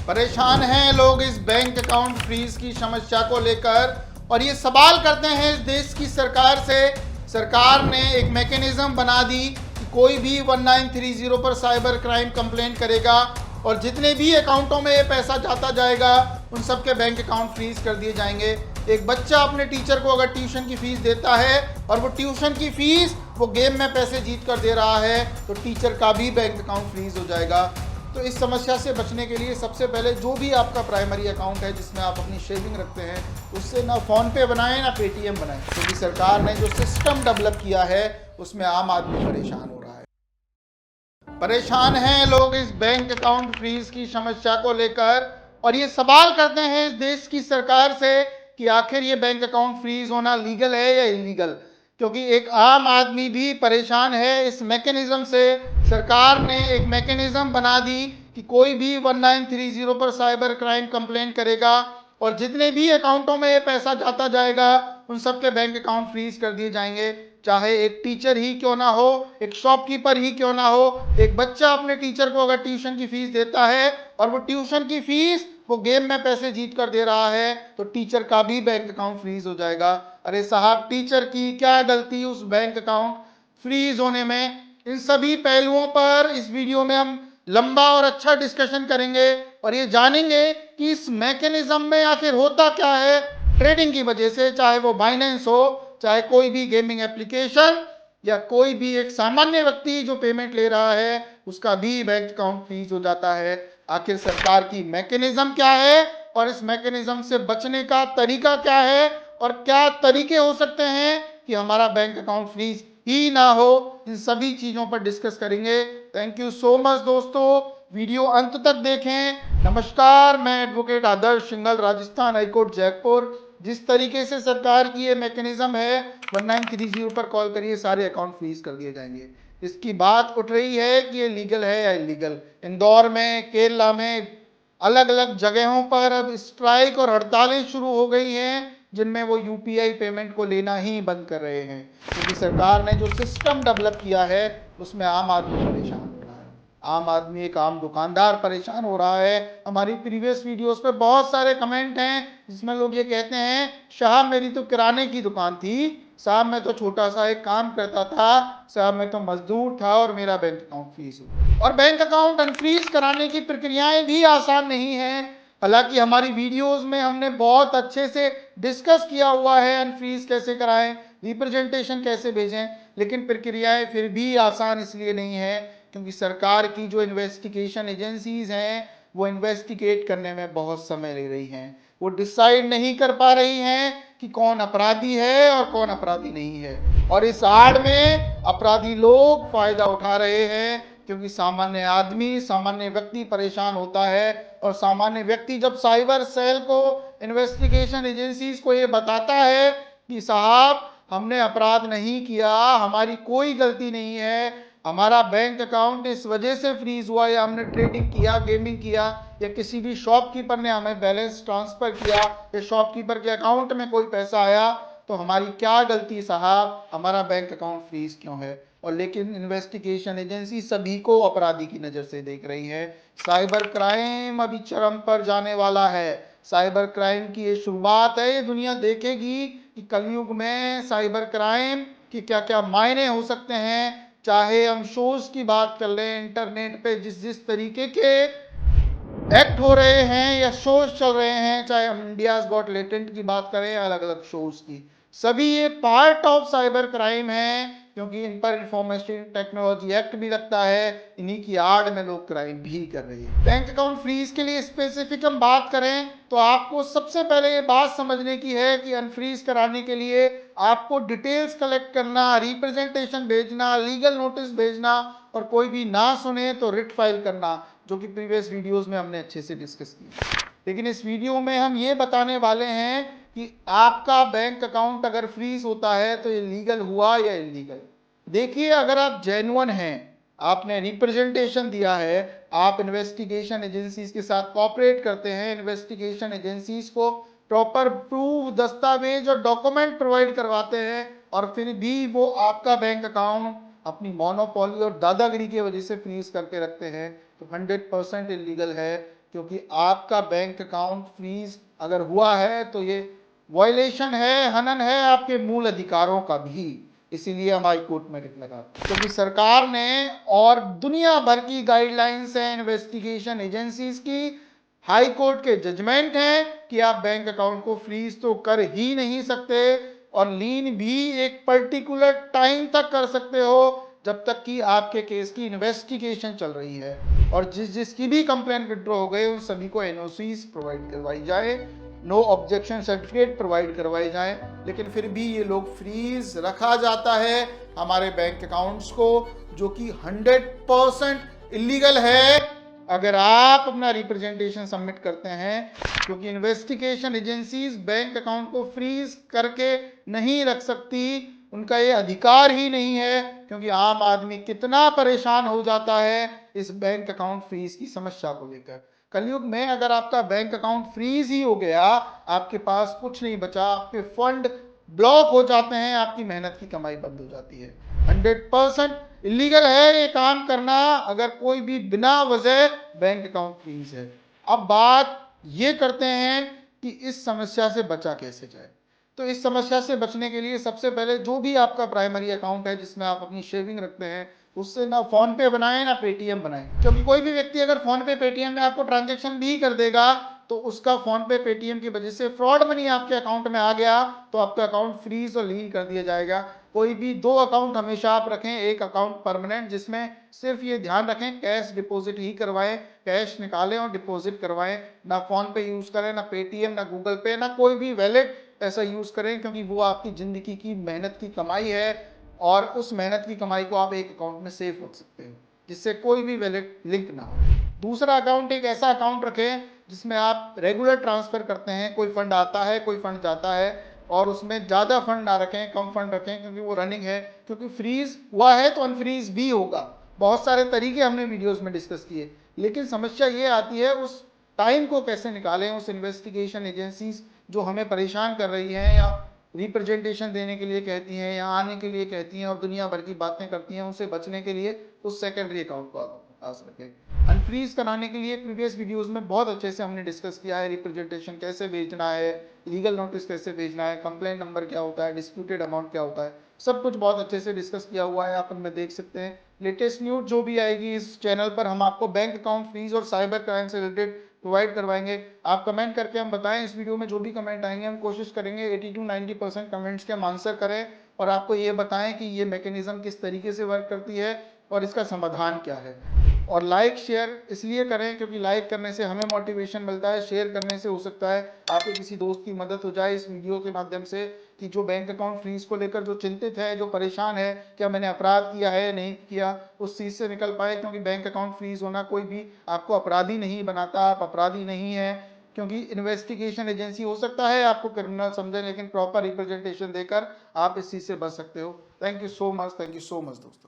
परेशान हैं लोग इस बैंक अकाउंट फ्रीज की समस्या को लेकर और ये सवाल करते हैं इस देश की सरकार से। सरकार ने एक मैकेनिज्म बना दी कि कोई भी 1930 पर साइबर क्राइम कंप्लेंट करेगा और जितने भी अकाउंटों में ये पैसा जाता जाएगा उन सब के बैंक अकाउंट फ्रीज कर दिए जाएंगे। एक बच्चा अपने टीचर को अगर ट्यूशन की फीस देता है और वो ट्यूशन की फीस वो गेम में पैसे जीत कर दे रहा है तो टीचर का भी बैंक अकाउंट फ्रीज हो जाएगा। तो इस समस्या से बचने के लिए सबसे पहले जो भी आपका प्राइमरी अकाउंट है जिसमें आप अपनी सेविंग रखते हैं उससे ना फ़ोन पे बनाएं ना पेटीएम बनाएं, क्योंकि सरकार ने जो सिस्टम डेवलप किया है उसमें आम आदमी परेशान हो रहा है। परेशान हैं लोग इस बैंक अकाउंट फ्रीज की समस्या को लेकर और ये सवाल करते हैं इस देश की सरकार से कि आखिर ये बैंक अकाउंट फ्रीज होना लीगल है या इलीगल, क्योंकि एक आम आदमी भी परेशान है इस मैकेनिज्म से। सरकार ने एक मैकेनिज्म बना दी कि कोई भी 1930 पर साइबर क्राइम कंप्लेंट करेगा और जितने भी अकाउंटों में ये पैसा जाता जाएगा उन सबके बैंक अकाउंट फ्रीज कर दिए जाएंगे। चाहे एक टीचर ही क्यों ना हो, एक शॉपकीपर ही क्यों ना हो, एक बच्चा अपने टीचर को अगर ट्यूशन की फीस देता है और वो ट्यूशन की फीस वो गेम में पैसे जीत कर दे रहा है तो टीचर का भी बैंक अकाउंट फ्रीज हो जाएगा। अरे साहब, टीचर की क्या गलती उस बैंक अकाउंट फ्रीज होने में? इन सभी पहलुओं पर इस वीडियो में हम लंबा और अच्छा डिस्कशन करेंगे और ये जानेंगे कि इस मैकेनिज्म में आखिर होता क्या है। ट्रेडिंग की वजह से, चाहे वो बाइनेंस हो, चाहे कोई भी गेमिंग एप्लीकेशन या कोई भी एक सामान्य व्यक्ति जो पेमेंट ले रहा है उसका भी बैंक अकाउंट फ्रीज हो जाता है। आखिर सरकार की मैकेनिज्म क्या है और इस मैकेनिज्म से बचने का तरीका क्या है और क्या तरीके हो सकते हैं कि हमारा बैंक अकाउंट फ्रीज ही ना हो, इन सभी चीजों पर डिस्कस करेंगे। थैंक यू सो मच दोस्तों, वीडियो अंत तक देखें। नमस्कार, मैं एडवोकेट आदर्श सिंघल, राजस्थान हाईकोर्ट जयपुर। जिस तरीके से सरकार की ये मैकेनिज्म है 1930 पर कॉल करिए, सारे अकाउंट फ्रीज कर दिए जाएंगे। इसकी बात उठ रही है कि ये लीगल है या इलीगल। इंदौर में, केरला में, अलग अलग जगहों पर अब स्ट्राइक और हड़तालें शुरू हो गई हैं जिनमें वो यूपीआई पेमेंट को लेना ही बंद कर रहे हैं, क्योंकि सरकार ने जो सिस्टम डेवलप किया है उसमें आम आदमी परेशान हो रहा है। आम आदमी, एक आम दुकानदार परेशान हो रहा है। हमारी प्रीवियस वीडियोस पे बहुत सारे कमेंट हैं जिसमें लोग ये कहते हैं, साहब मेरी तो किराने की दुकान थी, साहब मैं तो छोटा सा एक काम करता था, साहब मैं तो मजदूर था और मेरा बैंक अकाउंट फ्रीज हो। और बैंक अकाउंट अनफ्रीज कराने की प्रक्रियाएं भी आसान नहीं है। हालांकि हमारी वीडियोस में हमने बहुत अच्छे से डिस्कस किया हुआ है अनफ्रीज कैसे कराएं, रिप्रेजेंटेशन कैसे भेजें, लेकिन प्रक्रियाएं फिर भी आसान इसलिए नहीं है क्योंकि सरकार की जो इन्वेस्टिगेशन एजेंसीज हैं वो इन्वेस्टिगेट करने में बहुत समय ले रही हैं। वो डिसाइड नहीं कर पा रही हैं कि कौन अपराधी है और कौन अपराधी नहीं है, और इस आड़ में अपराधी लोग फायदा उठा रहे हैं क्योंकि सामान्य आदमी, सामान्य व्यक्ति परेशान होता है। और सामान्य व्यक्ति जब साइबर सेल को, इन्वेस्टिगेशन एजेंसीज को ये बताता है कि साहब हमने अपराध नहीं किया, हमारी कोई गलती नहीं है, हमारा बैंक अकाउंट इस वजह से फ्रीज हुआ, या हमने ट्रेडिंग किया, गेमिंग किया, या किसी भी शॉपकीपर ने हमें बैलेंस ट्रांसफर किया, या शॉपकीपर के अकाउंट में कोई पैसा आया, तो हमारी क्या गलती साहब, हमारा बैंक अकाउंट फ्रीज क्यों है? और लेकिन इन्वेस्टिगेशन एजेंसी सभी को अपराधी की नज़र से देख रही है। साइबर क्राइम अभी चरम पर जाने वाला है। साइबर क्राइम की ये शुरुआत है, ये दुनिया देखेगी कि कलयुग में साइबर क्राइम की क्या क्या मायने हो सकते हैं। चाहे हम शोज की बात कर लें, इंटरनेट पे जिस जिस तरीके के एक्ट हो रहे हैं या शोज चल रहे हैं, चाहे हम इंडियाज गॉट लेटेंट की बात करें या अलग अलग शोज की, सभी ये पार्ट ऑफ साइबर क्राइम है क्योंकि इन पर इंफॉर्मेशन टेक्नोलॉजी एक्ट भी लगता है। इन्हीं की आड़ में लोग क्राइम भी कर रहे हैं। बैंक अकाउंट फ्रीज के लिए स्पेसिफिक हम बात करें तो आपको सबसे पहले ये बात समझने की है कि अनफ्रीज कराने के लिए आपको डिटेल्स कलेक्ट करना, रिप्रेजेंटेशन भेजना, लीगल नोटिस भेजना, और कोई भी ना सुने तो रिट फाइल करना, जो कि प्रीवियस वीडियोस में हमने अच्छे से डिस्कस किया। लेकिन इस वीडियो में हम ये बताने वाले हैं कि आपका बैंक अकाउंट अगर फ्रीज होता है तो ये लीगल हुआ या इलीगल। देखिए, अगर आप जेन्युइन हैं, आपने रिप्रेजेंटेशन दिया है, आप इन्वेस्टिगेशन एजेंसीज के साथ कोऑपरेट करते हैं, इन्वेस्टिगेशन एजेंसीज को प्रॉपर प्रूफ, दस्तावेज और डॉक्यूमेंट प्रोवाइड करवाते हैं, और फिर भी वो आपका बैंक अकाउंट अपनी मोनोपोली और दादागिरी की वजह से फ्रीज करके रखते हैं, तो 100% इलीगल है, क्योंकि आपका बैंक अकाउंट फ्रीज अगर हुआ है तो ये वायलेशन है, हनन है आपके मूल अधिकारों का भी। इसीलिए हम हाई कोर्ट में रिट लगा, क्योंकि सरकार ने और दुनिया भर की गाइडलाइंस है इन्वेस्टिगेशन एजेंसीज की, हाई कोर्ट के जजमेंट है कि आप बैंक अकाउंट को फ्रीज तो कर ही नहीं सकते, और लीन भी एक पर्टिकुलर टाइम तक कर सकते हो जब तक कि आपके केस की इन्वेस्टिगेशन चल रही है। और जिसकी भी कंप्लेन विड्रॉ हो गए उन सभी को एनओसीज प्रोवाइड करवाई जाए, नो ऑब्जेक्शन सर्टिफिकेट प्रोवाइड करवाए जाए। लेकिन फिर भी ये लोग फ्रीज रखा जाता है हमारे बैंक अकाउंट्स को, जो कि 100% इलीगल है अगर आप अपना रिप्रेजेंटेशन सबमिट करते हैं। क्योंकि इन्वेस्टिगेशन एजेंसीज बैंक अकाउंट को फ्रीज करके नहीं रख सकती, उनका ये अधिकार ही नहीं है, क्योंकि आम आदमी कितना परेशान हो जाता है इस बैंक अकाउंट फ्रीज की समस्या को लेकर। कलयुग में अगर आपका बैंक अकाउंट फ्रीज ही हो गया, आपके पास कुछ नहीं बचा, आपके फंड ब्लॉक हो जाते हैं, आपकी मेहनत की कमाई बंद हो जाती है। 100% इलीगल है ये काम करना अगर कोई भी बिना वजह बैंक अकाउंट फ्रीज है। अब बात ये करते हैं कि इस समस्या से बचा कैसे जाए। तो इस समस्या से बचने के लिए सबसे पहले जो भी आपका प्राइमरी अकाउंट है जिसमें आप अपनी शेविंग रखते हैं, उससे ना फोन पे बनाएं ना पेटीएम बनाएं। क्योंकि कोई भी व्यक्ति अगर फोन पे पेटीएम में आपको ट्रांजेक्शन भी कर देगा तो उसका फोन पे पेटीएम की वजह से फ्रॉड मनी आपके अकाउंट में आ गया तो आपका अकाउंट फ्रीज और लीन कर दिया जाएगा। कोई भी दो अकाउंट हमेशा आप रखें, एक अकाउंट परमानेंट जिसमें सिर्फ ये ध्यान रखें कैश डिपॉजिट ही करवाएं, कैश निकालें और डिपॉजिट करवाएं, ना फोन पे यूज करें, ना पेटीएम, ना गूगल पे, ना कोई भी वैलेट ऐसा यूज करें, क्योंकि वो आपकी जिंदगी की मेहनत की कमाई है और उस मेहनत की कमाई को आप एक अकाउंट में सेव रख सकते हो जिससे कोई भी वैलेट लिंक ना हो। दूसरा अकाउंट एक ऐसा अकाउंट रखें जिसमें आप रेगुलर ट्रांसफर करते हैं, कोई फंड आता है कोई फंड जाता है, और उसमें ज़्यादा फंड ना रखें, कम फंड रखें, क्योंकि वो रनिंग है। क्योंकि फ्रीज हुआ है तो अनफ्रीज भी होगा। बहुत सारे तरीके हमने वीडियोस में डिस्कस किए, लेकिन समस्या ये आती है उस टाइम को कैसे निकालें। उस इन्वेस्टिगेशन एजेंसीज जो हमें परेशान कर रही हैं या रिप्रेजेंटेशन देने के लिए कहती हैं या आने के लिए कहती हैं और दुनिया भर की बातें करती हैं, उनसे बचने के लिए उस सेकेंडरी अकाउंट को पास रखें। अनफ्रीज कराने के लिए प्रीवियस वीडियोस में बहुत अच्छे से हमने डिस्कस किया है, रिप्रेजेंटेशन कैसे भेजना है, लीगल नोटिस कैसे भेजना है, कंप्लेंट नंबर क्या होता है, डिस्प्यूटेड अमाउंट क्या होता है, सब कुछ बहुत अच्छे से डिस्कस किया हुआ है, आप उनमें देख सकते हैं। लेटेस्ट न्यूज जो भी आएगी इस चैनल पर हम आपको बैंक अकाउंट फ्रीज और साइबर क्राइम से रिलेटेड प्रोवाइड करवाएंगे। आप कमेंट करके हम बताएं, इस वीडियो में जो भी कमेंट आएंगे हम कोशिश करेंगे 80-90% कमेंट्स के हम आंसर करें और आपको ये बताएं कि ये मैकेनिज्म किस तरीके से वर्क करती है और इसका समाधान क्या है। और लाइक शेयर इसलिए करें क्योंकि लाइक करने से हमें मोटिवेशन मिलता है, शेयर करने से हो सकता है आपके किसी दोस्त की मदद हो जाए इस वीडियो के माध्यम से, कि जो बैंक अकाउंट फ्रीज को लेकर जो चिंतित है, जो परेशान है क्या मैंने अपराध किया है नहीं किया, उस चीज़ से निकल पाए। क्योंकि बैंक अकाउंट फ्रीज होना कोई भी आपको अपराधी नहीं बनाता, आप अपराधी नहीं है। क्योंकि इन्वेस्टिगेशन एजेंसी हो सकता है आपको क्रिमिनल समझे, लेकिन प्रॉपर रिप्रेजेंटेशन देकर आप इस चीज़ से बच सकते हो। थैंक यू सो मच दोस्तों।